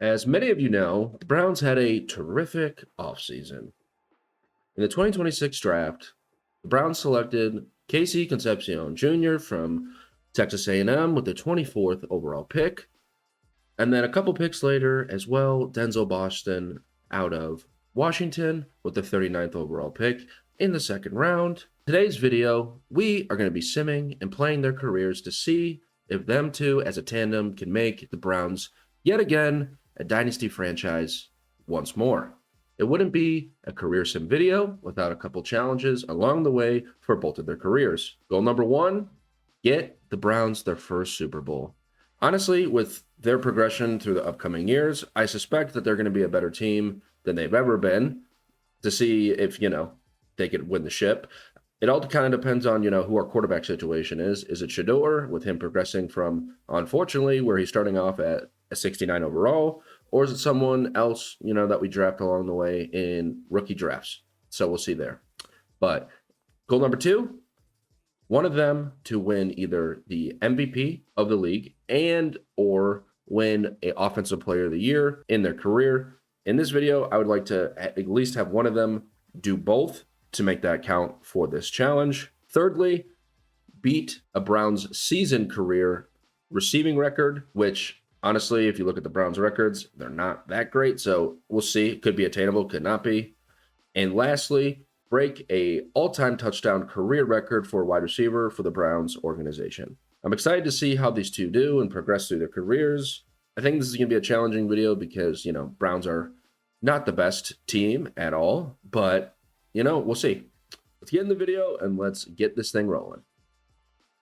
As many of you know, the Browns had a terrific offseason. In the 2026 draft, the Browns selected Concepcion Jr. from Texas A&M with the 24th overall pick, and then a couple picks later as well, Denzel Boston out of Washington with the 39th overall pick in the second round. Today's video, we are going to be simming and playing their careers to see if them two as a tandem can make the Browns yet again a dynasty franchise once more. It wouldn't be a career sim video without a couple challenges along the way for both of their careers. Goal number one, get the Browns their first Super Bowl. Honestly, with their progression through the upcoming years, I suspect that they're going to be a better team than they've ever been to see if, they could win the ship. It all kind of depends on, who our quarterback situation is. Is it Shedur, with him progressing from, unfortunately, where he's starting off at a 69 overall, or is it someone else, that we draft along the way in rookie drafts? So we'll see there. But goal number two, one of them to win either the MVP of the league and or win an offensive player of the year in their career. In this video, I would like to at least have one of them do both to make that count for this challenge. Thirdly, beat a Browns season career receiving record, which honestly, if you look at the Browns records, they're not that great. So we'll see. It could be attainable, could not be. And lastly, break a all-time touchdown career record for a wide receiver for the Browns organization. I'm excited to see how these two do and progress through their careers. I think this is going to be a challenging video because, Browns are not the best team at all, but, we'll see. Let's get in the video and let's get this thing rolling.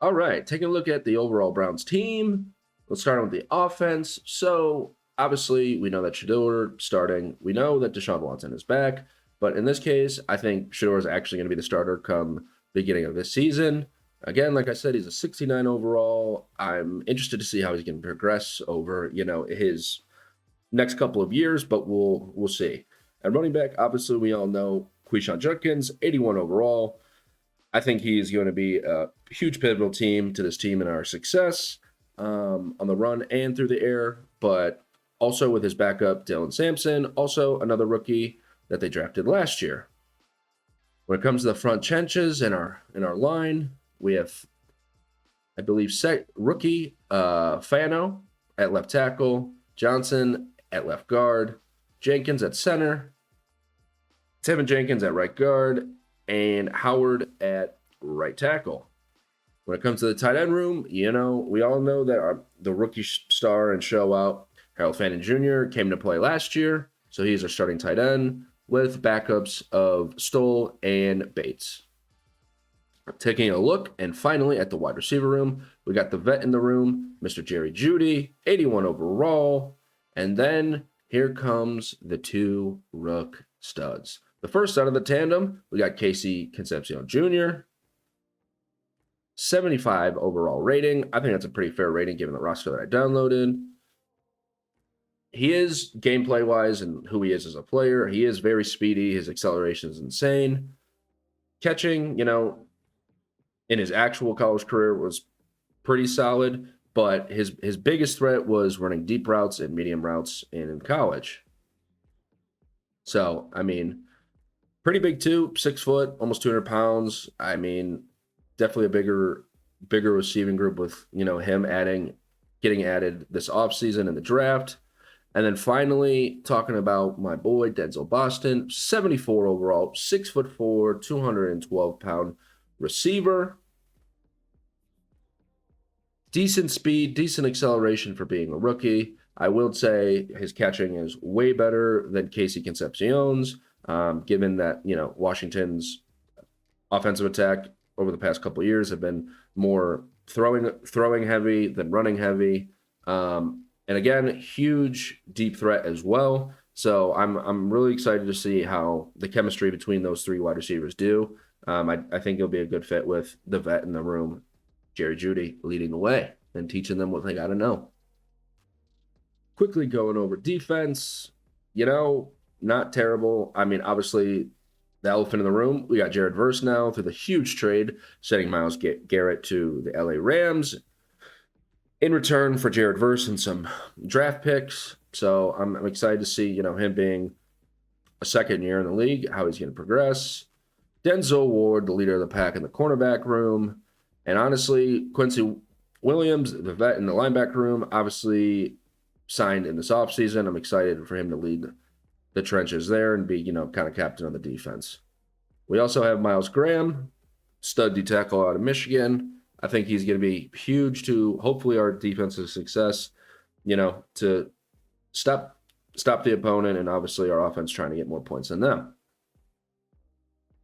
All right, taking a look at the overall Browns team. Let's start with the offense. So, obviously, we know that Shedur starting. We know that Deshaun Watson is back. But in this case, I think Shedur is actually going to be the starter come beginning of this season. Again, like I said, he's a 69 overall. I'm interested to see how he's going to progress over, his next couple of years, but we'll see. At running back, obviously, we all know Quishon Judkins, 81 overall. I think he's going to be a huge pivotal team to this team and our success on the run and through the air, but also with his backup, Dylan Sampson, also another rookie that they drafted last year. When it comes to the front trenches in our line, we have, I believe, rookie Fano at left tackle, Johnson at left guard, Jenkins at center, Tevin Jenkins at right guard, and Howard at right tackle. When it comes to the tight end room, we all know that the rookie star and show out, Harold Fannin Jr., came to play last year, so he's our starting tight end with backups of Stoll and Bates. Taking a look, and finally at the wide receiver room, we got the vet in the room, Mr. Jerry Jeudy, 81 overall. And then here comes the two rook studs. The first out of the tandem, we got Concepcion Jr., 75 overall rating. I think that's a pretty fair rating given the roster that I downloaded. He is gameplay-wise and who he is as a player. He is very speedy. His acceleration is insane. Catching, in his actual college career was pretty solid, but his biggest threat was running deep routes and medium routes in college. So, pretty big too, 6 foot, almost 200 pounds. Definitely a bigger receiving group with, him getting added this offseason in the draft. And then finally, talking about my boy, Denzel Boston, 74 overall, 6'4", 212-pound receiver. Decent speed, decent acceleration for being a rookie. I will say his catching is way better than Concepcion's, given that, Washington's offensive attack over the past couple of years have been more throwing heavy than running heavy. And again, huge deep threat as well. So I'm really excited to see how the chemistry between those three wide receivers do. I think it'll be a good fit with the vet in the room, Jerry Jeudy, leading the way and teaching them what they got to know. Quickly going over defense, not terrible. Obviously, the elephant in the room, we got Jared Verse now through the huge trade, sending Myles Garrett to the LA Rams. in return for Jared Verse and some draft picks. So I'm excited to see, him being a second year in the league, how he's going to progress. Denzel Ward, the leader of the pack in the cornerback room. And honestly, Quincy Williams, the vet in the linebacker room, obviously signed in this offseason. I'm excited for him to lead the trenches there and be, kind of captain of the defense. We also have Miles Graham, stud D tackle out of Michigan. I think he's going to be huge to hopefully our defensive success, to stop the opponent and obviously our offense trying to get more points than them.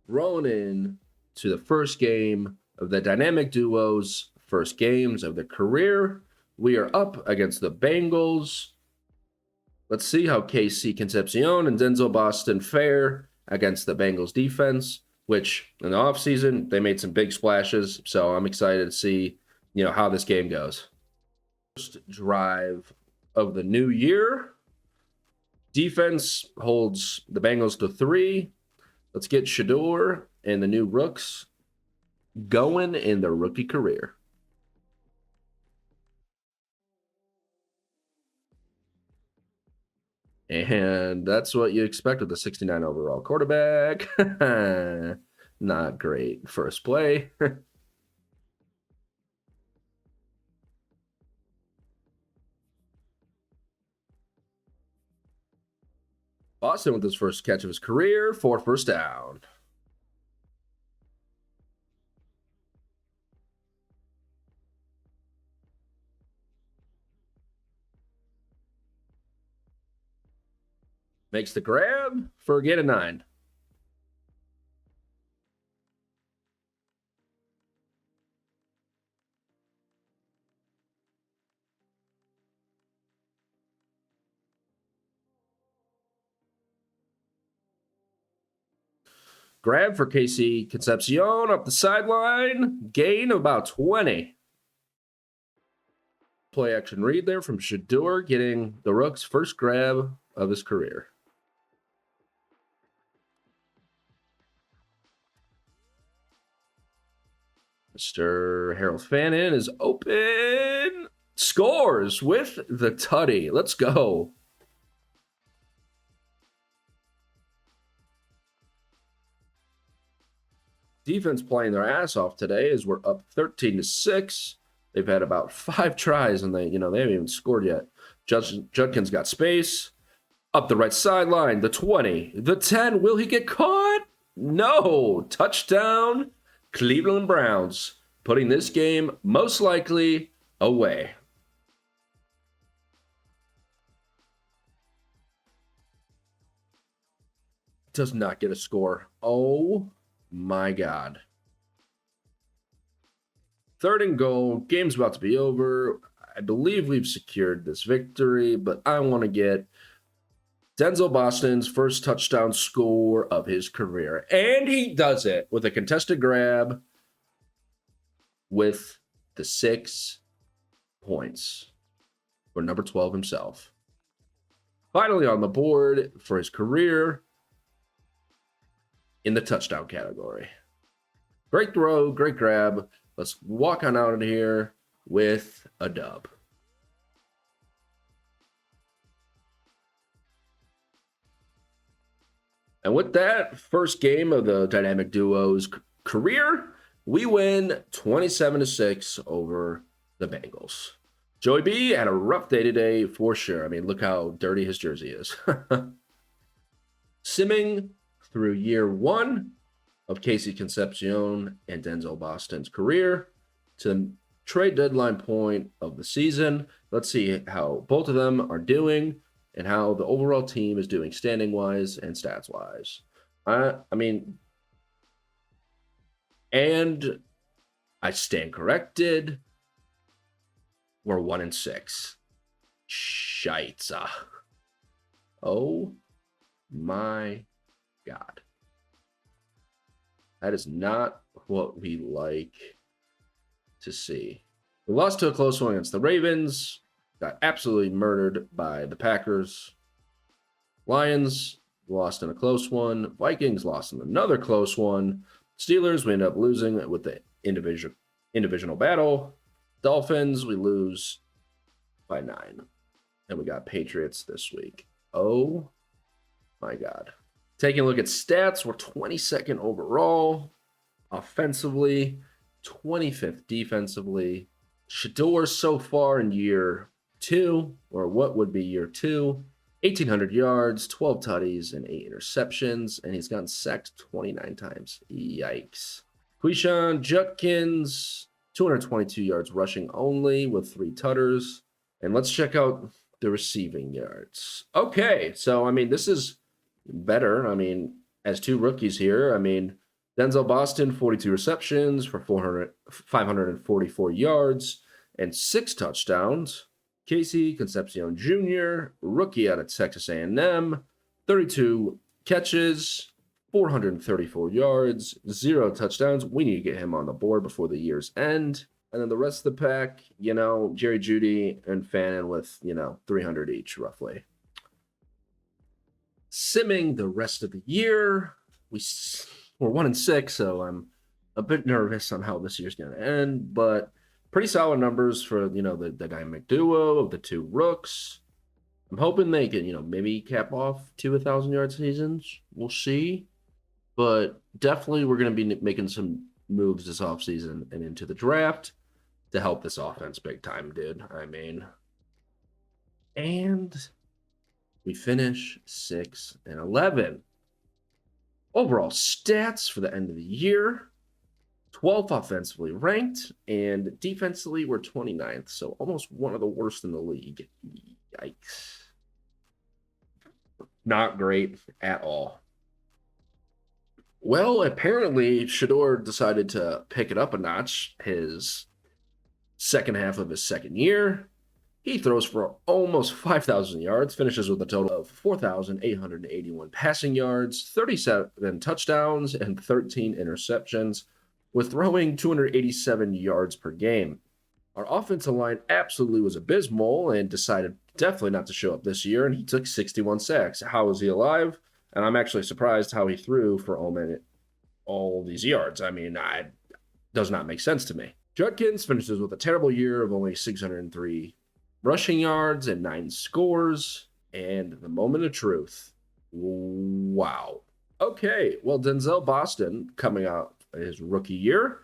Rolling in to the first game of the dynamic duos, first games of the career. We are up against the Bengals. Let's see how KC Concepcion and Denzel Boston fare against the Bengals defense, which in the offseason, they made some big splashes. So I'm excited to see, how this game goes. First drive of the new year. Defense holds the Bengals to 3. Let's get Shedur and the new Rooks going in their rookie career. And that's what you expect with the 69 overall quarterback. Not great first play. Boston with his first catch of his career for first down. Makes the grab for a gain of 9. Grab for KC Concepcion up the sideline. Gain of about 20. Play action read there from Shedur, getting the Rook's first grab of his career. Mr. Harold Fannin is open. Scores with the tutty. Let's go. Defense playing their ass off today as we're up 13-6. They've had about 5 tries and they haven't even scored yet. Judkins got space. Up the right sideline, the 20, the 10. Will he get caught? No. Touchdown, Cleveland Browns, putting this game most likely away. Does not get a score. Oh my God. 3rd and goal. Game's about to be over. I believe we've secured this victory, but I want to get Denzel Boston's first touchdown score of his career. And he does it with a contested grab with the 6 points for number 12 himself. Finally on the board for his career in the touchdown category. Great throw, great grab. Let's walk on out of here with a dub. And with that first game of the Dynamic Duo's career, we win 27-6 over the Bengals. Joey B had a rough day today for sure. I mean, look how dirty his jersey is. Simming through year 1 of KC Concepcion and Denzel Boston's career to the trade deadline point of the season. Let's see how both of them are doing and how the overall team is doing standing-wise and stats-wise. And I stand corrected. We're 1-6. Scheisse. Oh my God. That is not what we like to see. We lost to a close one against the Ravens. Got absolutely murdered by the Packers. Lions lost in a close one. Vikings lost in another close one. Steelers, we end up losing with the individual battle. Dolphins, we lose by 9. And we got Patriots this week. Oh my God. Taking a look at stats, we're 22nd overall offensively, 25th defensively. Shedur so far in year 2, or what would be year 2, 1,800 yards, 12 tutties, and 8 interceptions, and he's gotten sacked 29 times. Yikes. Quishon Judkins, 222 yards rushing only with 3 tutters. And let's check out the receiving yards. Okay, so, I mean, this is better. I mean, as 2 rookies here, I mean, Denzel Boston, 42 receptions for 544 yards and 6 touchdowns. Casey Concepcion Jr., rookie out of Texas A&M, 32 catches, 434 yards, 0 touchdowns. We need to get him on the board before the year's end. And then the rest of the pack, you know, Jerry Jeudy and Fannin with, you know, 300 each, roughly. Simming the rest of the year, we're 1-6, so I'm a bit nervous on how this year's going to end, but pretty solid numbers for, you know, the dynamic duo of the 2 rooks. I'm hoping they can, you know, maybe cap off 2 1,000-yard seasons. We'll see. But definitely we're going to be making some moves this offseason and into the draft to help this offense big time, dude. I mean, and we finish 6-11. Overall stats for the end of the year, 12th offensively ranked, and defensively we're 29th, so almost one of the worst in the league. Yikes. Not great at all. Well, apparently Shedur decided to pick it up a notch his second half of his second year. He throws for almost 5,000 yards, finishes with a total of 4,881 passing yards, 37 touchdowns, and 13 interceptions, with throwing 287 yards per game. Our offensive line absolutely was abysmal and decided definitely not to show up this year, and he took 61 sacks. How is he alive? And I'm actually surprised how he threw for all these yards. I mean, it does not make sense to me. Judkins finishes with a terrible year of only 603 rushing yards and 9 scores. And the moment of truth. Wow. Okay, well, Denzel Boston, coming out his rookie year,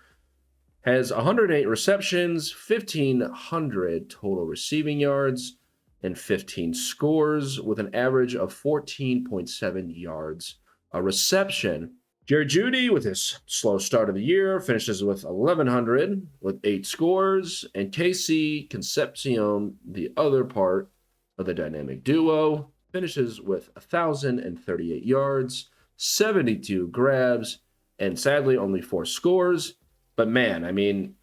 has 108 receptions, 1,500 total receiving yards, and 15 scores with an average of 14.7 yards a reception. Jerry Jeudy, with his slow start of the year, finishes with 1,100 with 8 scores. And Casey Concepcion, the other part of the dynamic duo, finishes with 1,038 yards, 72 grabs, and sadly only 4 scores. But man, I mean,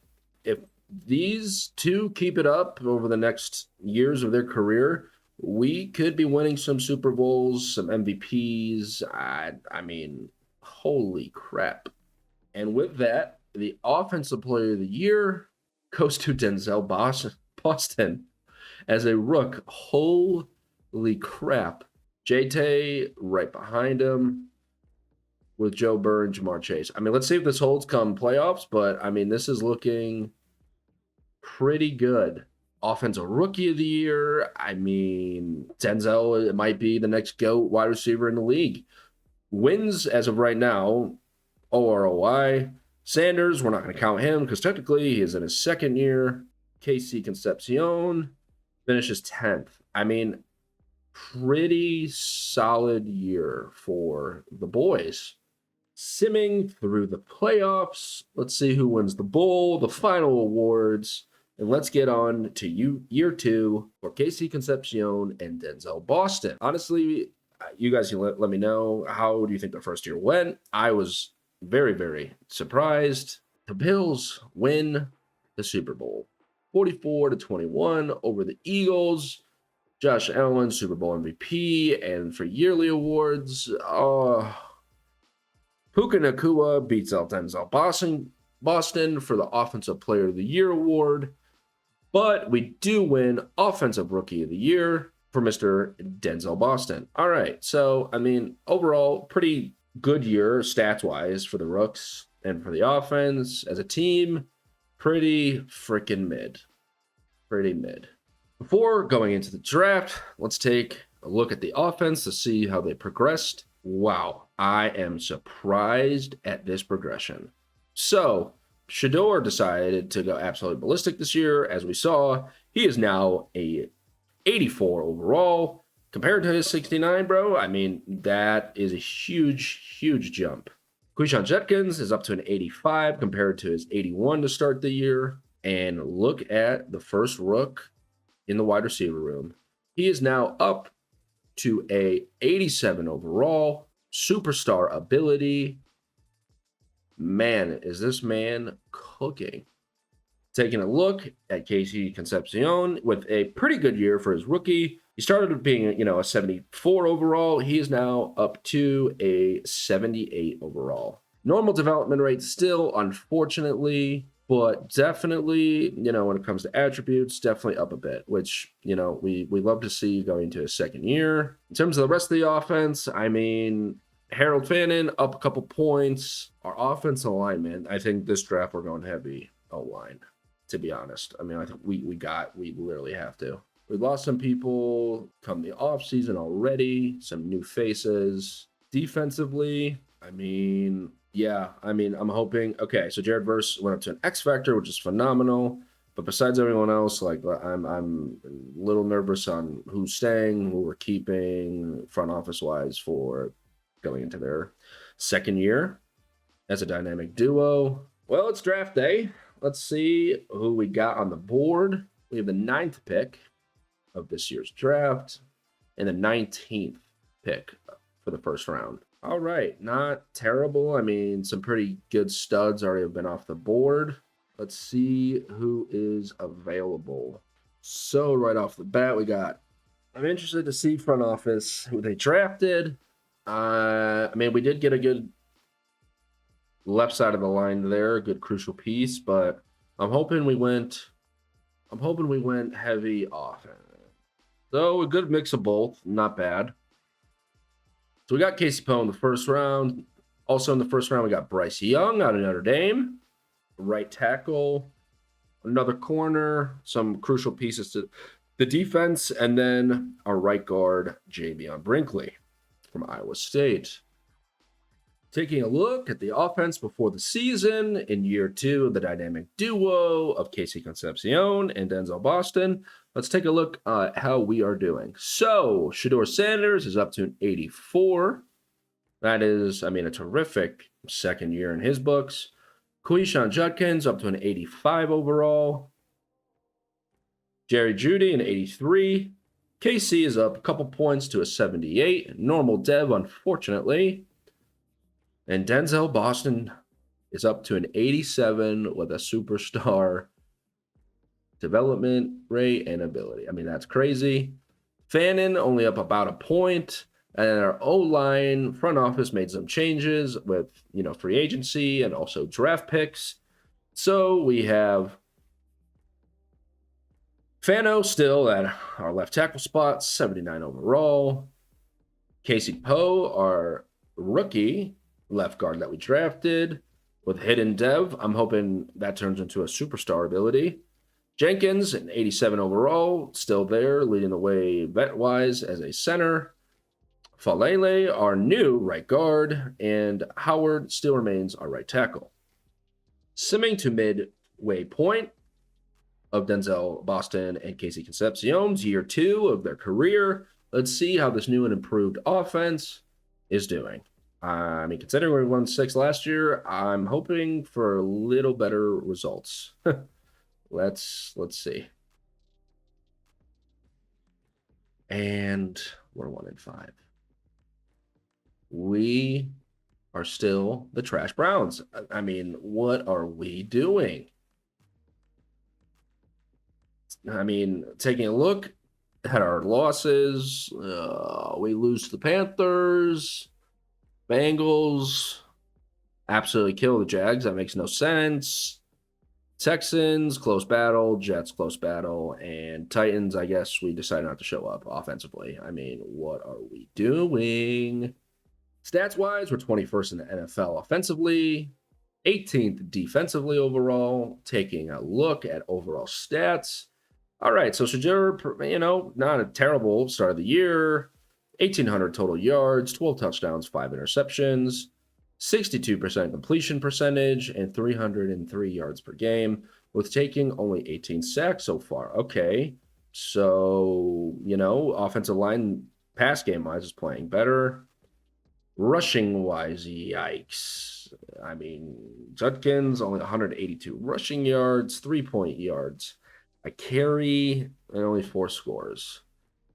if these 2 keep it up over the next years of their career, we could be winning some Super Bowls, some MVPs. I mean, holy crap. And with that, the offensive player of the year goes to Denzel Boston as a rook. Holy crap. JT right behind him with Joe Burrow and Jamar Chase. I mean, let's see if this holds come playoffs, but I mean, this is looking pretty good. Offensive rookie of the year. I mean, Denzel, it might be the next GOAT wide receiver in the league. Wins as of right now, OROI. Sanders, we're not going to count him because technically he is in his second year. Casey Concepcion finishes 10th. I mean, pretty solid year for the boys. Simming through the playoffs. Let's see who wins the bowl, the final awards. And let's get on to year 2 for Casey Concepcion and Denzel Boston. Honestly, you guys can let me know, how do you think the first year went? I was very, very surprised. The Bills win the Super Bowl 44-21 over the Eagles. Josh Allen, Super Bowl MVP. And for yearly awards, Puka Nacua beats out Denzel Boston for the Offensive Player of the Year award. But we do win Offensive Rookie of the Year for Mr. Denzel Boston. All right, so, I mean, overall, pretty good year stats-wise for the Rooks and for the offense. As a team, pretty freaking mid. Pretty mid. Before going into the draft, let's take a look at the offense to see how they progressed. Wow, I am surprised at this progression. So, Shedur decided to go absolutely ballistic this year. As we saw, he is now a 84 overall. Compared to his 69, bro, I mean, that is a huge, huge jump. Concepcion Jenkins is up to an 85 compared to his 81 to start the year. And look at the first rook in the wide receiver room. He is now up to a 87 overall, superstar ability. Man, is this man cooking. Taking a look at Casey Concepcion with a pretty good year for his rookie. He started being, a 74 overall. He is now up to a 78 overall. Normal development rate still, unfortunately, but definitely, when it comes to attributes, definitely up a bit, which, we love to see going into his second year. In terms of the rest of the offense, I mean, Harold Fannin up a couple points. Our offensive alignment, I think this draft we're going heavy O-line, to be honest. I mean, I think we literally have to. We lost some people come the offseason already, some new faces. Defensively, I'm hoping. Okay, so Jared Verse went up to an X Factor, which is phenomenal. But besides everyone else, I'm a little nervous on who's staying, who we're keeping, front office wise for going into their second year as a dynamic duo. Well, it's draft day. Let's see who we got on the board. We have the 9th pick of this year's draft and the 19th pick for the first round. All right, not terrible. I mean, some pretty good studs already have been off the board. Let's see who is available. So right off the bat, I'm interested to see front office who they drafted. We did get a good left side of the line there, a good crucial piece, but I'm hoping we went heavy offense. So a good mix of both, not bad. So we got Casey Poe in the first round. Also in the first round, we got Bryce Young out of Notre Dame, right tackle, another corner, some crucial pieces to the defense, and then our right guard, Javion Brinkley from Iowa State. Taking a look at the offense before the season in year 2 of the dynamic duo of Casey Concepcion and Denzel Boston, let's take a look at how we are doing. So, Shedur Sanders is up to an 84. That is, a terrific second year in his books. Concepcion Jenkins up to an 85 overall. Jerry Jeudy, an 83. KC is up a couple points to a 78. Normal dev, unfortunately. And Denzel Boston is up to an 87 with a superstar development rate and ability. That's crazy. Fannin only up about a point. And our O-line front office made some changes with, free agency and also draft picks. So we have Fano still at our left tackle spot, 79 overall. Casey Poe, our rookie left guard that we drafted with hidden dev. I'm hoping that turns into a superstar ability. Jenkins, an 87 overall, still there, leading the way vet-wise as a center. Falele, our new right guard, and Howard still remains our right tackle. Simming to midway point of Denzel Boston and Casey Concepcion's year 2 of their career. Let's see how this new and improved offense is doing. Considering we won 6 last year, I'm hoping for a little better results. Let's see. And we're 1-5. We are still the trash Browns. What are we doing? Taking a look at our losses, we lose to the Panthers. Bengals absolutely kill the Jags. That makes no sense. Texans, close battle. Jets, close battle. And Titans, I guess we decided not to show up offensively. What are we doing? Stats-wise, we're 21st in the NFL offensively, 18th defensively overall. Taking a look at overall stats, All right, so Shedur, not a terrible start of the year. 1,800 total yards, 12 touchdowns, 5 interceptions, 62% completion percentage, and 303 yards per game, with taking only 18 sacks so far. Okay, so, offensive line pass game wise is playing better. Rushing wise, yikes. I mean, Judkins only 182 rushing yards, 3-point yards, a carry, and only 4 scores.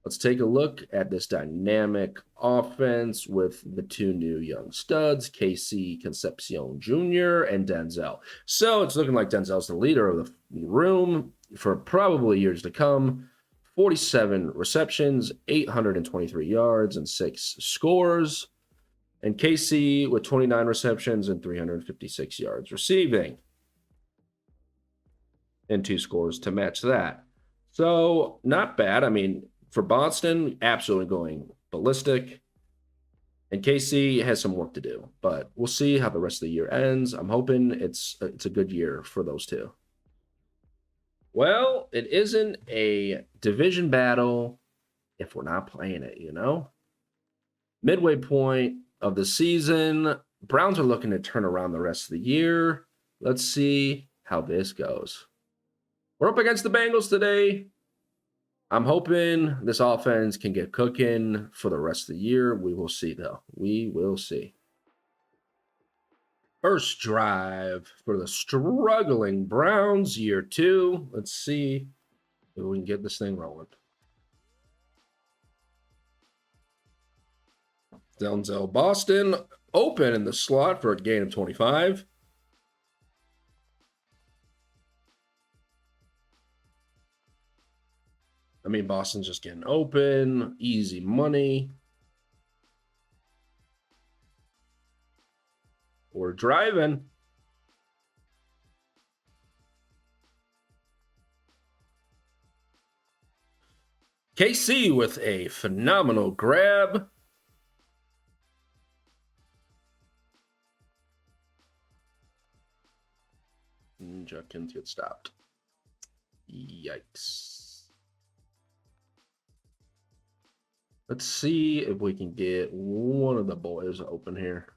Let's take a look at this dynamic offense with the 2 new young studs, KC Concepcion Jr. and Denzel. So it's looking like Denzel's the leader of the room for probably years to come. 47 receptions, 823 yards, and 6 scores. And KC with 29 receptions and 356 yards receiving. And 2 scores to match that. So not bad. I mean, for Boston, absolutely going ballistic. And KC has some work to do, but we'll see how the rest of the year ends. I'm hoping it's a good year for those two. Well, it isn't a division battle if we're not playing it, Midway point of the season, Browns are looking to turn around the rest of the year. Let's see how this goes. We're up against the Bengals today. I'm hoping this offense can get cooking for the rest of the year. We will see, though. We will see. First drive for the struggling Browns, year 2. Let's see if we can get this thing rolling. Denzel Boston open in the slot for a gain of 25. I mean, Boston's just getting open, easy money. We're driving. KC with a phenomenal grab. Judkins gets stopped. Yikes. Let's see if we can get one of the boys open here.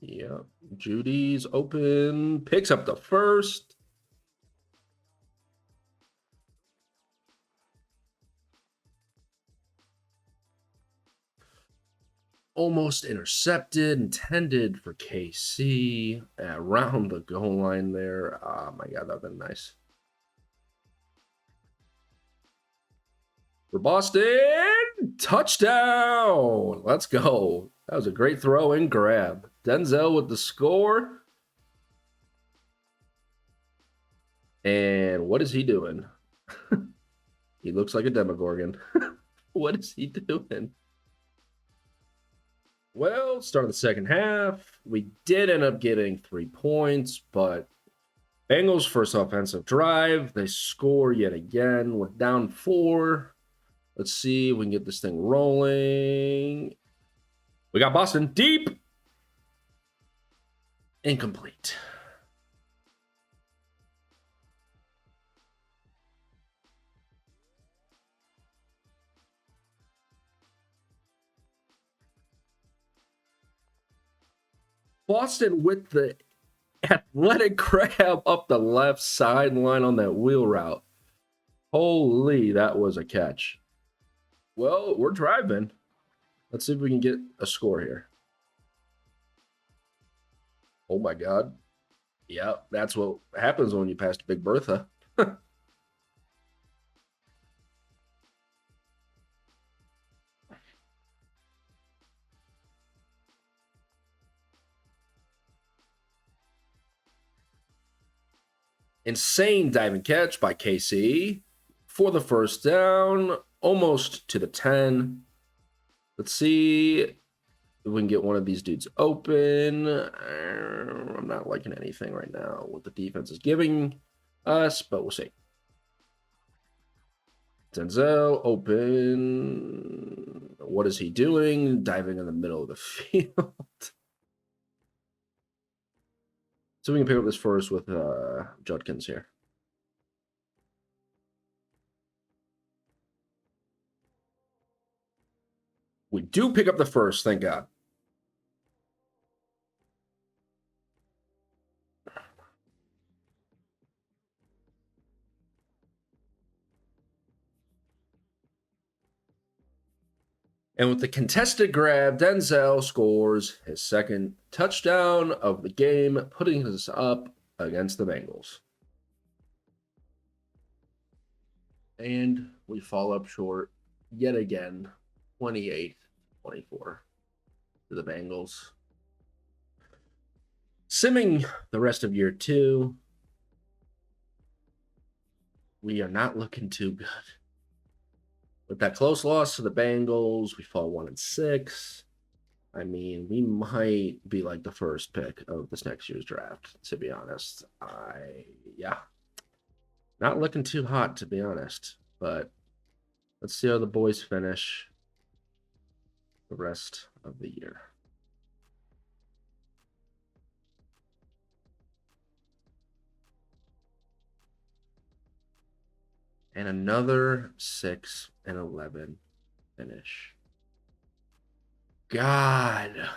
Yeah. Judy's open. Picks up the first. Almost intercepted, intended for KC around the goal line there. Oh my God, that would have been nice. For Boston, touchdown! Let's go. That was a great throw and grab. Denzel with the score. And what is he doing? He looks like a Demogorgon. What is he doing? Well, start of the second half. We did end up getting 3 points, but Bengals' first offensive drive, they score yet again. We're down 4. Let's see if we can get this thing rolling. We got Boston deep. Incomplete. Boston with the athletic grab up the left sideline on that wheel route. Holy, that was a catch. Well, we're driving. Let's see if we can get a score here. Oh my God. Yeah, that's what happens when you pass Big Bertha. Insane diving catch by KC for the first down, almost to the 10. Let's see if we can get one of these dudes open. I'm not liking anything right now, what the defense is giving us, but we'll see. Denzel open. What is he doing? Diving in the middle of the field. It's So we can pick up this first with Judkins here. We do pick up the first, thank God. And with the contested grab, Denzel scores his second touchdown of the game, putting us up against the Bengals. And we fall up short yet again, 28-24 to the Bengals. Simming the rest of year 2, we are not looking too good. With that close loss to the Bengals, we fall 1-6. I mean, we might be like the first pick of this next year's draft, to be honest. Not looking too hot, to be honest. But let's see how the boys finish the rest of the year. And another 6-11 finish. God.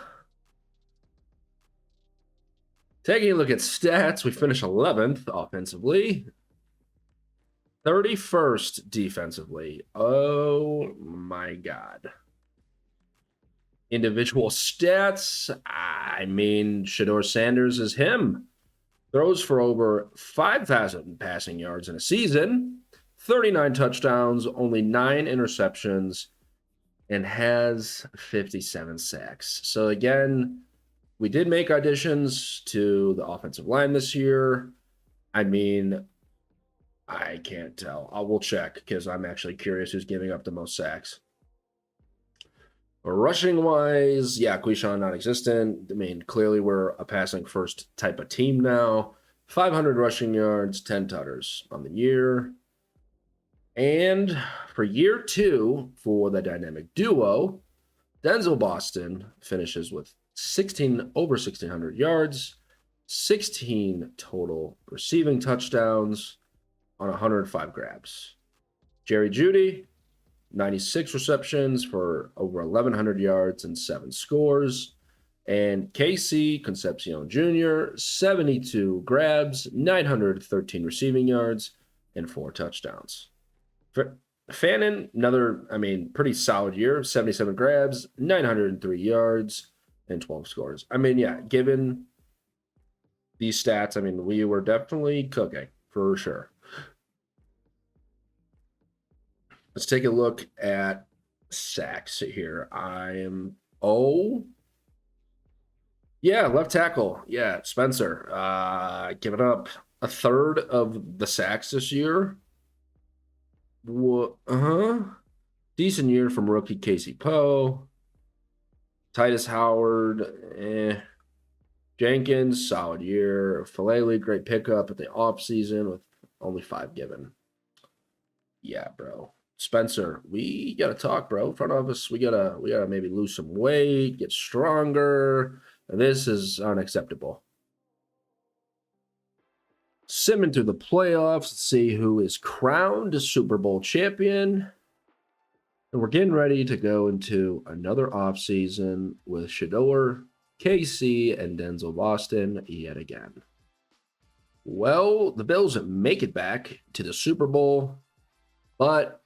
Taking a look at stats, we finish 11th offensively. 31st defensively. Oh my God. Individual stats. I mean, Shedur Sanders is him. Throws for over 5,000 passing yards in a season. 39 touchdowns, only 9 interceptions, and has 57 sacks. So again, we did make additions to the offensive line this year. I mean, I can't tell. I will check because I'm actually curious who's giving up the most sacks. Rushing-wise, yeah, Quishon non-existent. I mean, clearly we're a passing first type of team now. 500 rushing yards, 10 tutters on the year. And for year 2, for the dynamic duo, Denzel Boston finishes with over 1,600 yards, 16 total receiving touchdowns on 105 grabs. Jerry Jeudy, 96 receptions for over 1,100 yards and 7 scores. And Concepcion Jr., 72 grabs, 913 receiving yards, and 4 touchdowns. Fannin, another, pretty solid year, 77 grabs, 903 yards, and 12 scores. Given these stats, we were definitely cooking, for sure. Let's take a look at sacks here. Left tackle. Yeah, Spencer. Giving up a third of the sacks this year. Decent year from rookie Casey Poe. Titus Howard, Jenkins, solid year. Falele, great pickup at the offseason with only 5 given. Yeah, bro. Spencer, we gotta talk, bro. Front office, we gotta maybe lose some weight, get stronger. This is unacceptable. Simming through the playoffs. Let's see who is crowned Super Bowl champion. And we're getting ready to go into another offseason with Shedur, KC, and Denzel Boston yet again. Well, the Bills make it back to the Super Bowl, but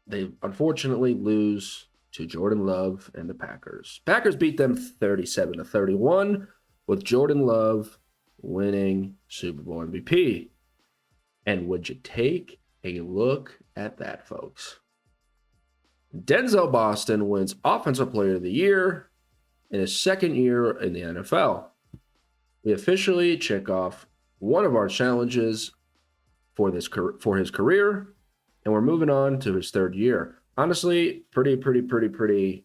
they unfortunately lose to Jordan Love and the Packers. Packers beat them 37-31 with Jordan Love winning Super Bowl MVP. And would you take a look at that, folks? Denzel Boston wins Offensive Player of the Year in his second year in the NFL. We officially check off one of our challenges for his career, and we're moving on to his third year. Honestly, pretty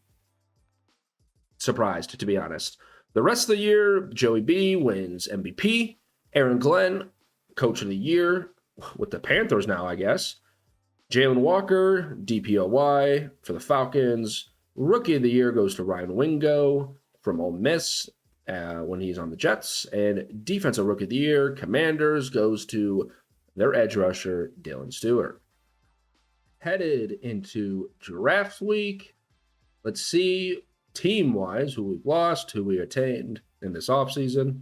surprised, to be honest. The rest of the year, Joey B wins MVP. Aaron Glenn, Coach of the Year with the Panthers now, I guess. Jalen Walker, DPOY for the Falcons. Rookie of the Year goes to Ryan Wingo from Ole Miss. when he's on the Jets. And Defensive Rookie of the Year, Commanders, goes to their edge rusher, Dylan Stewart. Headed into draft week, let's see team-wise who we've lost, who we attained in this offseason.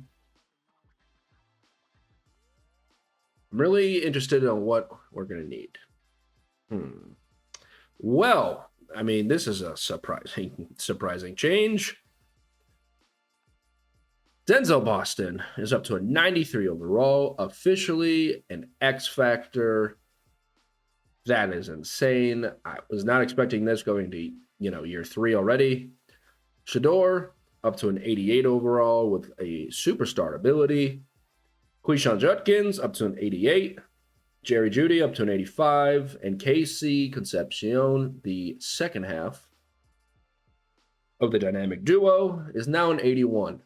I'm really interested in what we're going to need. Well, I mean, this is a surprising change. Denzel Boston is up to a 93 overall, officially an X Factor. That is insane. I was not expecting this going to, year 3 already. Shedur up to an 88 overall with a superstar ability. Quishon Judkins up to an 88. Jerry Jeudy up to an 85. And KC Concepcion, the second half of the dynamic duo, is now an 81.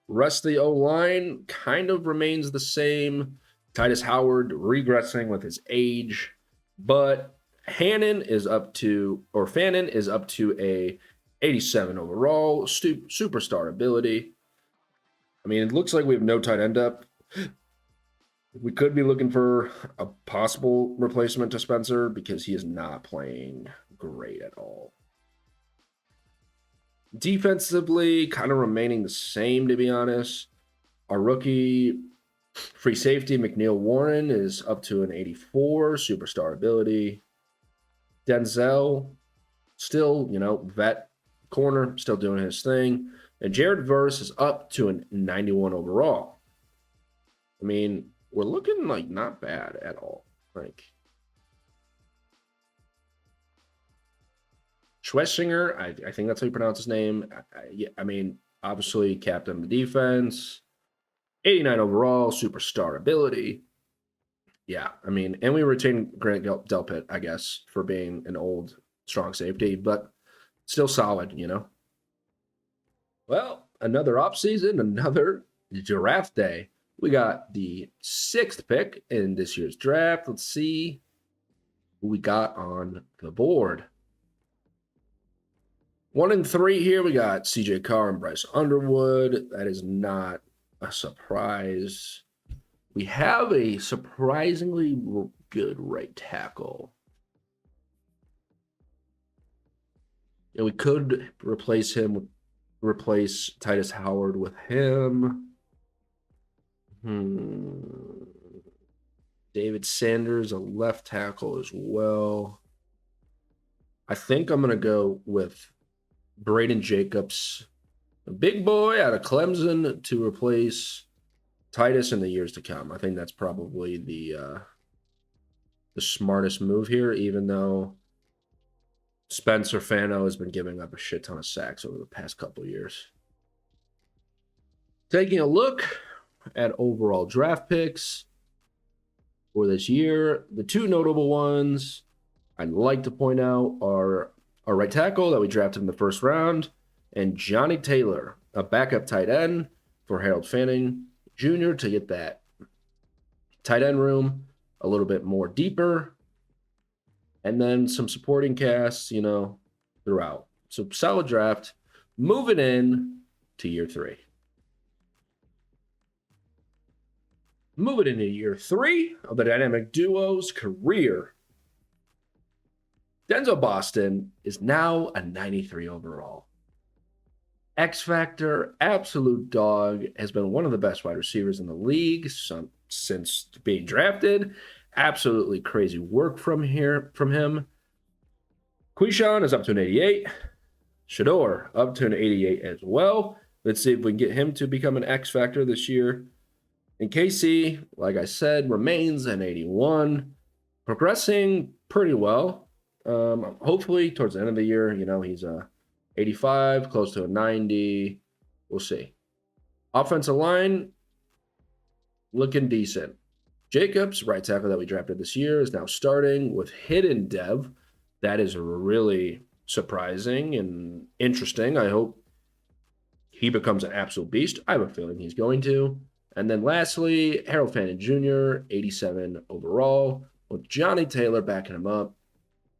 Rest of the O-line kind of remains the same. Titus Howard regressing with his age. But Fannin is up to a 87 overall, superstar ability. I mean, it looks like we have no tight end up. We could be looking for a possible replacement to Spencer because he is not playing great at all. Defensively, kind of remaining the same, to be honest. Our rookie free safety, McNeil Warren, is up to an 84, superstar ability. Denzel, still, vet corner, still doing his thing. And Jared Verse is up to a 91 overall. I mean, we're looking like not bad at all. Like Schwessinger, I think that's how you pronounce his name. I mean, obviously captain of the defense. 89 overall, superstar ability. Yeah, I mean, and we retained Grant Delpit, I guess, for being an old, strong safety, but still solid, Well, another offseason, another draft day. We got the 6th pick in this year's draft. Let's see who we got on the board. 1 and 3 here. We got CJ Carr and Bryce Underwood. That is not a surprise. We have a surprisingly good right tackle. And we could replace Titus Howard with him. David Sanders, a left tackle as well. I think I'm going to go with Braden Jacobs, a big boy out of Clemson, to replace Titus in the years to come. I think that's probably the smartest move here, even though Spencer Fano has been giving up a shit ton of sacks over the past couple of years. Taking a look at overall draft picks for this year, the 2 notable ones I'd like to point out are our right tackle that we drafted in the first round and Johnny Taylor, a backup tight end for Harold Fanning Jr. to get that tight end room a little bit more deeper, and then some supporting casts, throughout. So solid draft. Moving in to year 3. Moving into year 3 of the dynamic duo's career. Denzel Boston is now a 93 overall. X Factor, absolute dog, has been one of the best wide receivers in the league since being drafted. Absolutely crazy work from him. Quishon is up to an 88. Shedur up to an 88 as well. Let's see if we can get him to become an X Factor this year. And KC, like I said, remains an 81. Progressing pretty well. Hopefully, towards the end of the year, he's a 85, close to a 90. We'll see. Offensive line, looking decent. Jacobs, right tackle that we drafted this year, is now starting with hidden dev. That is really surprising and interesting. I hope he becomes an absolute beast. I have a feeling he's going to. And then lastly, Harold Fannin Jr., 87 overall, with Johnny Taylor backing him up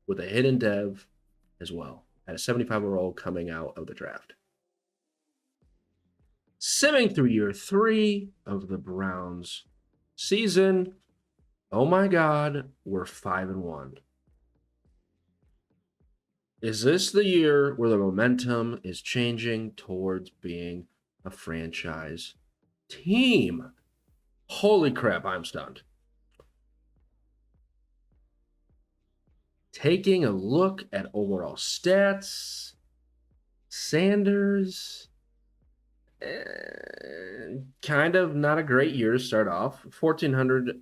with a hidden dev as well, at a 75 overall coming out of the draft. Simming through year 3 of the Browns season. Oh my God, we're 5-1. Is this the year where the momentum is changing towards being a franchise team? Holy crap, I'm stunned. Taking a look at overall stats, Sanders, kind of not a great year to start off. 1,400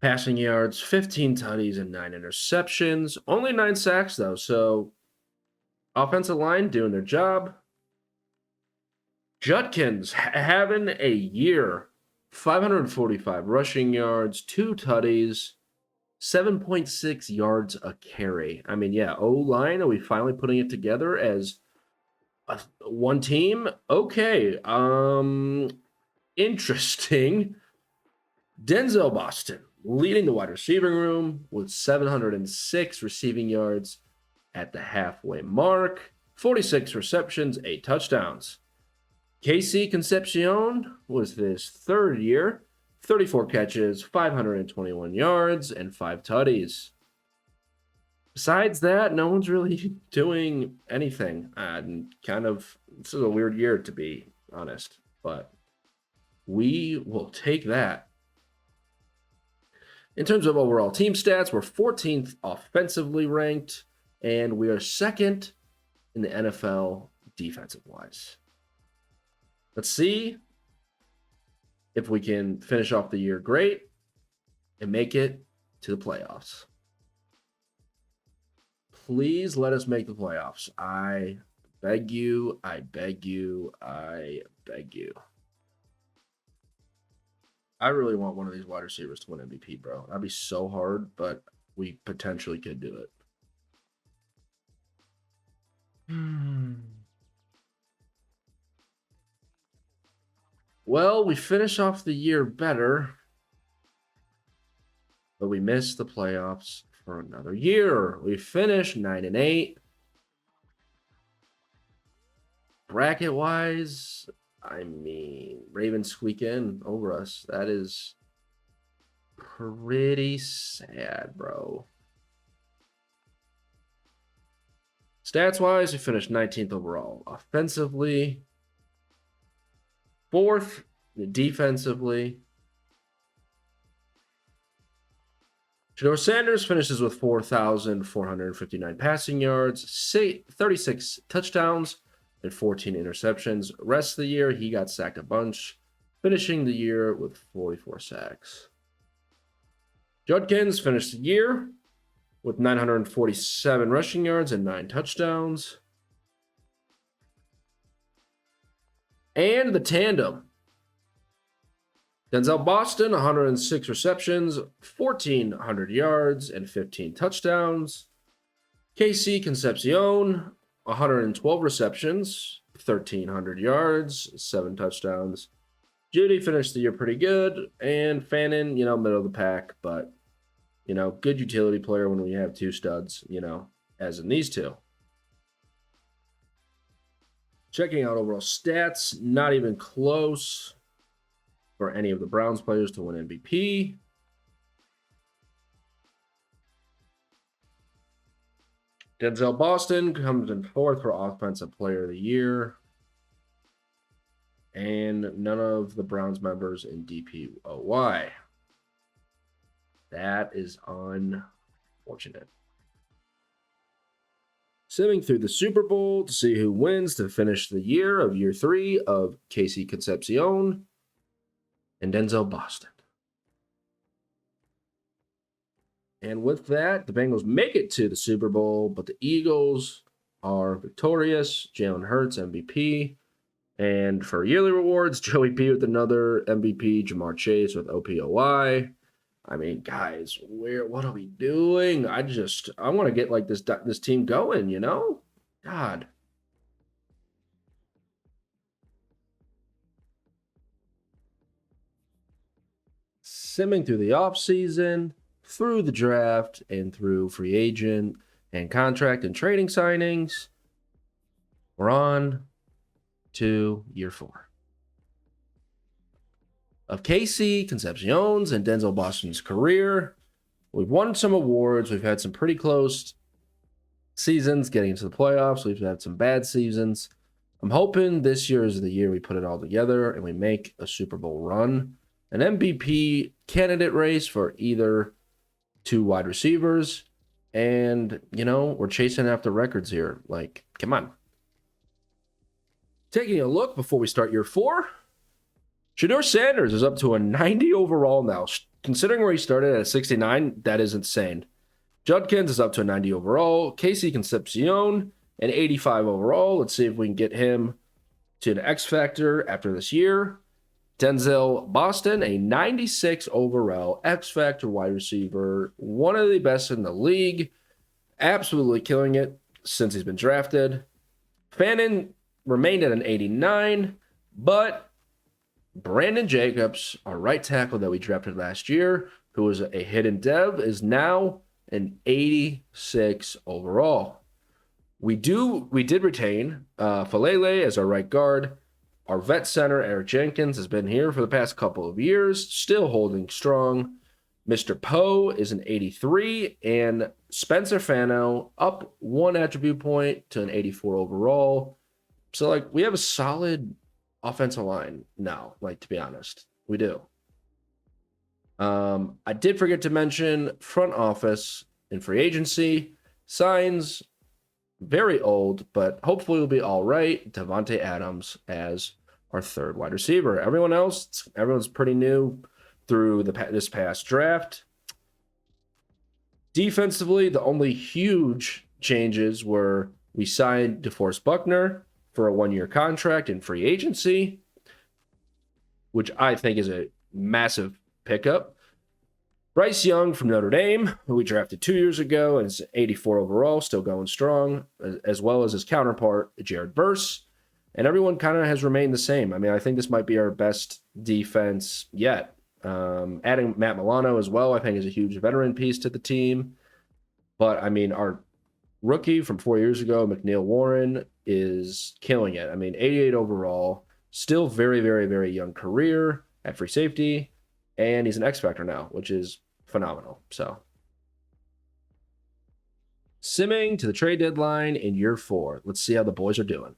passing yards, 15 tutties, and 9 interceptions. Only 9 sacks, though, so offensive line doing their job. Judkins having a year. 545 rushing yards, 2 tutties, 7.6 yards a carry. I mean, yeah, O-line, are we finally putting it together as one team? Okay. Interesting. Denzel Boston leading the wide receiving room with 706 receiving yards at the halfway mark, 46 receptions, 8 touchdowns. Concepcion was his third year, 34 catches, 521 yards, and 5 tutties. Besides that, no one's really doing anything. This is a weird year, to be honest, but we will take that. In terms of overall team stats, we're 14th offensively ranked, and we are 2nd in the NFL defensive-wise. Let's see if we can finish off the year great and make it to the playoffs. Please let us make the playoffs. I beg you, I beg you, I beg you. I really want one of these wide receivers to win MVP, bro. That'd be so hard, but we potentially could do it. Well, we finish off the year better, but we missed the playoffs for another year. We finished 9-8. Bracket-wise, I mean, Ravens squeak in over us. That is pretty sad, bro. Stats-wise, we finished 19th overall. Offensively, 4th defensively. Shedur Sanders finishes with 4,459 passing yards, 36 touchdowns, and 14 interceptions. Rest of the year, he got sacked a bunch, finishing the year with 44 sacks. Judkins finished the year with 947 rushing yards and 9 touchdowns. And the tandem. Denzel Boston, 106 receptions, 1,400 yards, and 15 touchdowns. Concepcion, 112 receptions, 1,300 yards, 7 touchdowns. Judy finished the year pretty good, and Fannin, middle of the pack, but, good utility player when we have 2 studs, as in these 2. Checking out overall stats, not even close for any of the Browns players to win MVP. Denzel Boston comes in 4th for Offensive Player of the Year. And none of the Browns members in DPOY. That is unfortunate. Simming through the Super Bowl to see who wins to finish the year of year 3 of Concepcion and Denzel Boston. And with that, the Bengals make it to the Super Bowl, but the Eagles are victorious. Jalen Hurts, MVP. And for yearly rewards, Joey P with another MVP, Jamar Chase with OPOY. I mean, guys, what are we doing? I want to get this team going, God. Simming through the offseason, through the draft, and through free agent and contract and trading signings. We're on to year 4. of Casey Concepcion's and Denzel Boston's career. We've won some awards. We've had some pretty close seasons getting into the playoffs. We've had some bad seasons. I'm hoping this year is the year we put it all together and we make a Super Bowl run. An MVP candidate race for either two wide receivers. And, we're chasing after records here. Like, come on. Taking a look before we start year 4. Shedur Sanders is up to a 90 overall now. Considering where he started at a 69, that is insane. Judkins is up to a 90 overall. Casey Concepcion, an 85 overall. Let's see if we can get him to an X Factor after this year. Denzel Boston, a 96 overall X Factor wide receiver. One of the best in the league. Absolutely killing it since he's been drafted. Fannin remained at an 89, but Brandon Jacobs, our right tackle that we drafted last year, who was a hidden dev, is now an 86 overall. We did retain Falele as our right guard. Our vet center, Eric Jenkins, has been here for the past couple of years, still holding strong. Mr. Poe is an 83, and Spencer Fano up 1 attribute point to an 84 overall. So, we have a solid offensive line now, to be honest. We do. I did forget to mention front office and free agency. Signs, very old, but hopefully will be all right. Davante Adams as our third wide receiver. Everyone's pretty new through this past draft. Defensively, the only huge changes were we signed DeForest Buckner for a 1-year contract in free agency, which I think is a massive pickup. Bryce Young from Notre Dame, who we drafted 2 years ago and is 84 overall, still going strong, as well as his counterpart, Jared Verse. And everyone kind of has remained the same. I think this might be our best defense yet. Adding Matt Milano as well, I think, is a huge veteran piece to the team. But, our rookie from 4 years ago, McNeil Warren, is killing it. 88 overall, still very, very, very young career at free safety, and he's an X Factor now, which is phenomenal. So, simming to the trade deadline in year 4. Let's see how the boys are doing.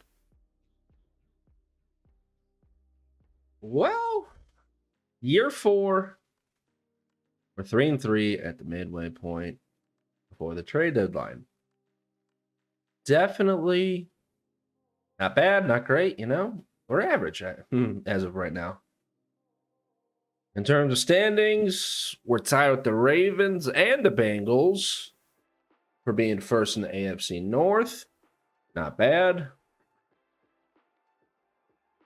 Well, year 4, we're 3-3 at the midway point before the trade deadline. Definitely not bad, not great, We're average as of right now. In terms of standings, we're tied with the Ravens and the Bengals for being first in the AFC North. Not bad.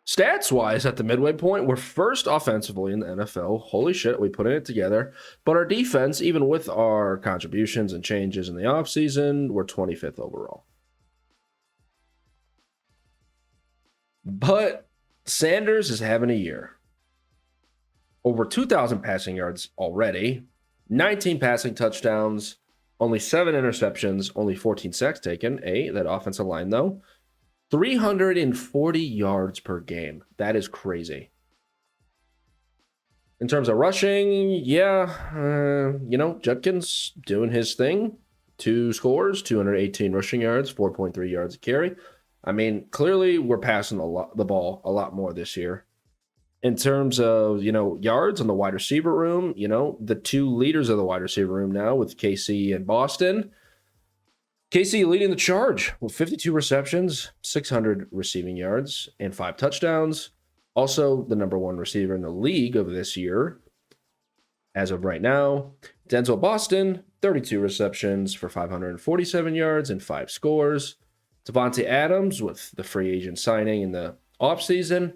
Stats-wise, at the midway point, we're first offensively in the NFL. Holy shit, we put it together. But our defense, even with our contributions and changes in the offseason, we're 25th overall. But Sanders is having a year. Over 2,000 passing yards already, 19 passing touchdowns, only 7 interceptions, only 14 sacks taken. That offensive line, though. 340 yards per game. That is crazy. In terms of rushing, Judkins doing his thing. 2 scores, 218 rushing yards, 4.3 yards a carry. Clearly we're passing the ball a lot more this year. In terms of, yards on the wide receiver room, the 2 leaders of the wide receiver room now with KC and Boston. KC leading the charge with 52 receptions, 600 receiving yards, and 5 touchdowns. Also the number 1 receiver in the league of this year as of right now. Denzel Boston, 32 receptions for 547 yards and 5 scores. Davante Adams with the free agent signing in the offseason,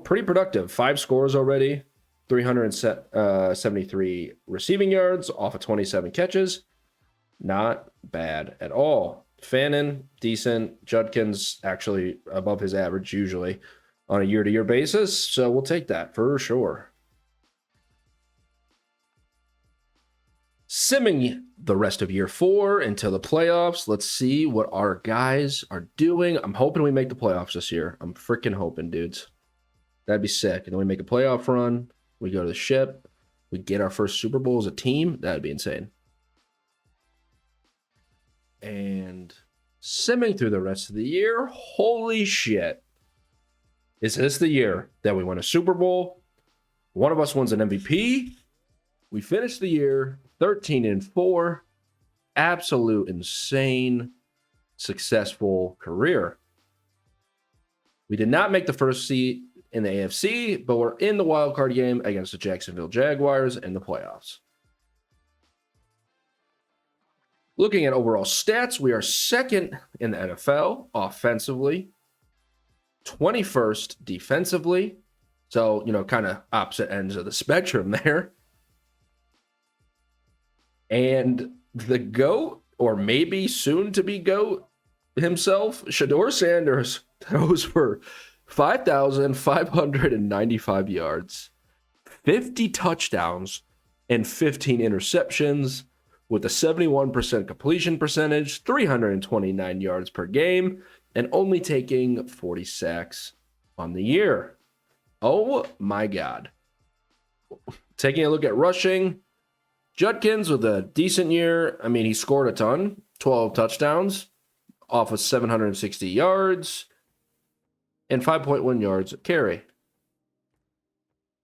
pretty productive. 5 scores already, 373 receiving yards off of 27 catches. Not bad at all. Fannin, decent. Judkins, actually above his average usually on a year-to-year basis. So we'll take that for sure. Simming the rest of year 4 until the playoffs. Let's see what our guys are doing. I'm hoping we make the playoffs this year. I'm freaking hoping, dudes. That'd be sick. And then we make a playoff run. we go to the ship, we get our first Super Bowl as a team. That'd be insane. And simming through the rest of the year, holy shit. Is this the year that we win a Super Bowl? One of us wins an MVP. We finish the year 13-4. Absolute insane, successful career. We did not make the first seed in the AFC, but we're in the wild card game against the Jacksonville Jaguars in the playoffs. Looking at overall stats, we are second in the NFL offensively, 21st defensively. So, kind of opposite ends of the spectrum there. And the GOAT, or maybe soon to be GOAT himself, Shedur Sanders, throws for 5,595 yards, 50 touchdowns, and 15 interceptions, with a 71% completion percentage, 329 yards per game, and only taking 40 sacks on the year. Oh my God. Taking a look at rushing, Judkins with a decent year. I mean, he scored a ton, 12 touchdowns off of 760 yards and 5.1 yards a carry.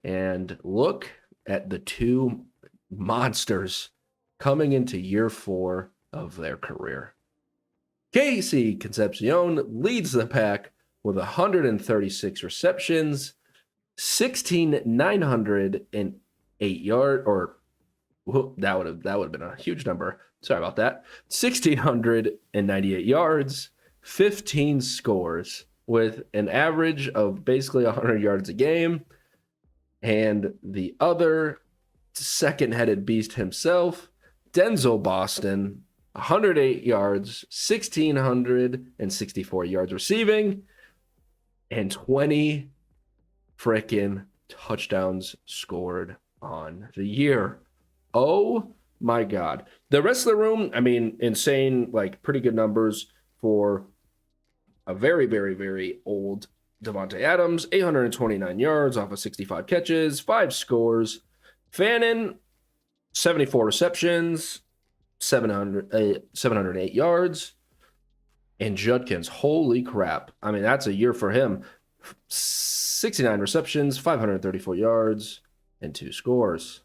And look at the two monsters coming into year 4 of their career. KC Concepcion leads the pack with 136 receptions, 16,908 yards, or that would have been a huge number. Sorry about that. 1,698 yards, 15 scores, with an average of basically 100 yards a game. And the other second-headed beast himself, Denzel Boston, 108 yards, 1,664 yards receiving, and 20 freaking touchdowns scored on the year. Oh my God. The rest of the room, I mean, insane, pretty good numbers for a very, very, very old Devontae Adams, 829 yards off of 65 catches, 5 scores. Fannin, 74 receptions, 708 yards. And Judkins, holy crap. I mean, that's a year for him. 69 receptions, 534 yards, and 2 scores.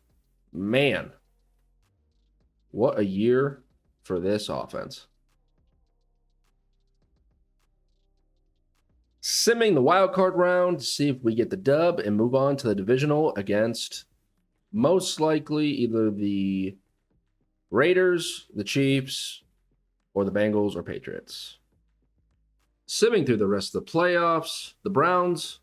Man, what a year for this offense. Simming the wild card round to see if we get the dub and move on to the divisional against most likely either the Raiders, the Chiefs, or the Bengals or Patriots. Simming through the rest of the playoffs, the Browns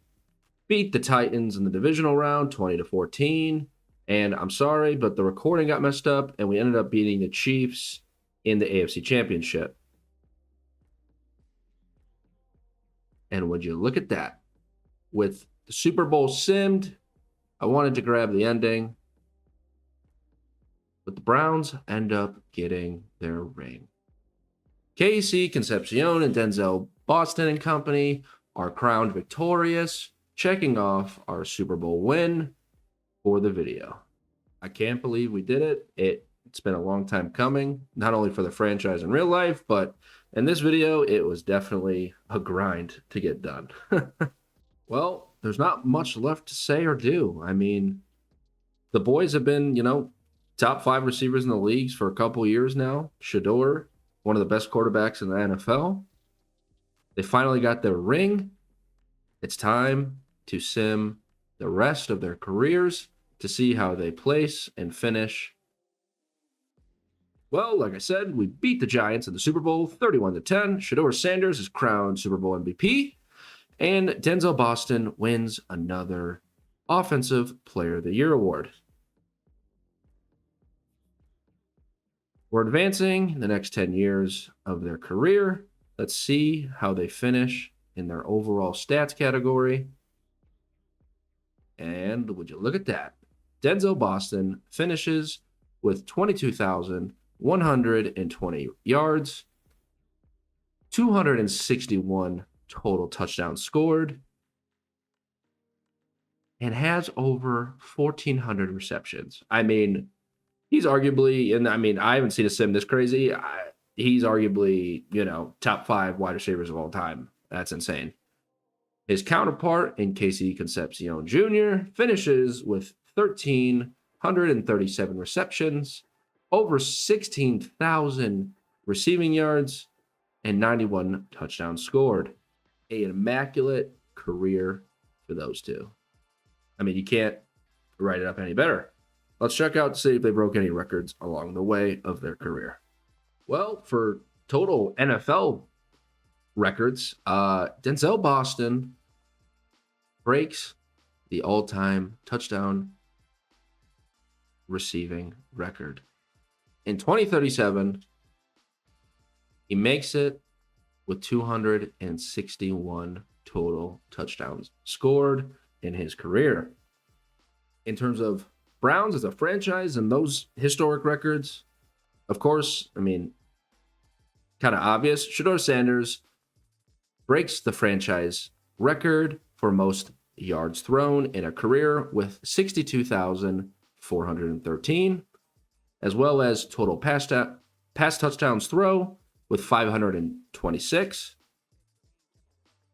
beat the Titans in the divisional round 20-14. And I'm sorry, but the recording got messed up, and we ended up beating the Chiefs in the AFC Championship. And would you look at that? With the Super Bowl simmed, I wanted to grab the ending. But the Browns end up getting their ring. KC Concepcion and Denzel Boston and company are crowned victorious, checking off our Super Bowl win for the video. I can't believe we did it. It's been a long time coming, not only for the franchise in real life, but in this video, it was definitely a grind to get done. Well, there's not much left to say or do. I mean, the boys have been, top 5 receivers in the leagues for a couple years now. Shedur, one of the best quarterbacks in the NFL. They finally got their ring. It's time to sim the rest of their careers to see how they place and finish. Well, like I said, we beat the Giants in the Super Bowl 31-10. Shedur Sanders is crowned Super Bowl MVP. And Denzel Boston wins another Offensive Player of the Year award. We're advancing the next 10 years of their career. Let's see how they finish in their overall stats category. And would you look at that? Denzel Boston finishes with 22,120 yards, 261 total touchdowns scored, and has over 1,400 receptions. I mean, he's arguably, and I mean, I haven't seen a sim this crazy. He's arguably, top 5 wide receivers of all time. That's insane. His counterpart in Casey Concepcion Jr. finishes with 1,337 receptions, over 16,000 receiving yards, and 91 touchdowns scored. An immaculate career for those two. I mean, you can't write it up any better. Let's check out to see if they broke any records along the way of their career. Well, for total NFL records, Denzel Boston breaks the all-time touchdown receiving record. In 2037, he makes it with 261 total touchdowns scored in his career. In terms of Browns as a franchise and those historic records, of course, I mean, kind of obvious. Shedur Sanders breaks the franchise record for most yards thrown in a career with 62,413, as well as total pass touchdowns throw with 526.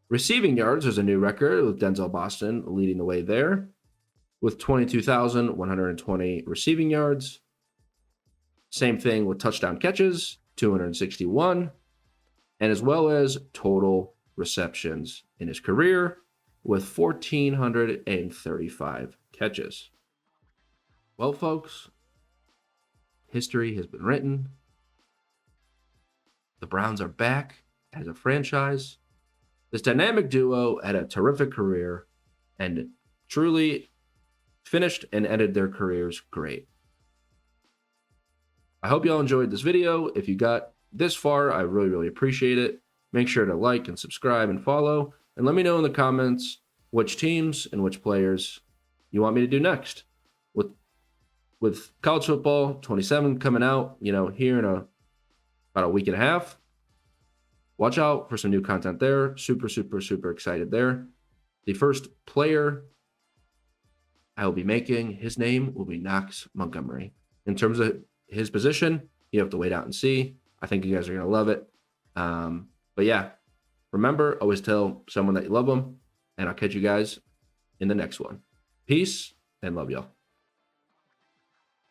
Receiving yards is a new record with Denzel Boston leading the way there with 22,120 receiving yards. Same thing with touchdown catches, 261, and as well as total receptions in his career with 1,435 catches. Well, folks, history has been written. The Browns are back as a franchise. This dynamic duo had a terrific career and truly finished and ended their careers great. I hope y'all enjoyed this video. If you got this far, I really, really appreciate it. Make sure to like and subscribe and follow. And let me know in the comments which teams and which players you want me to do next. With college football 27 coming out, here in about a week and a half, watch out for some new content there. Super, super, super excited there. The first player I will be making, his name will be Knox Montgomery. In terms of his position, you have to wait out and see. I think you guys are going to love it. But yeah, remember, always tell someone that you love them, and I'll catch you guys in the next one. Peace and love y'all.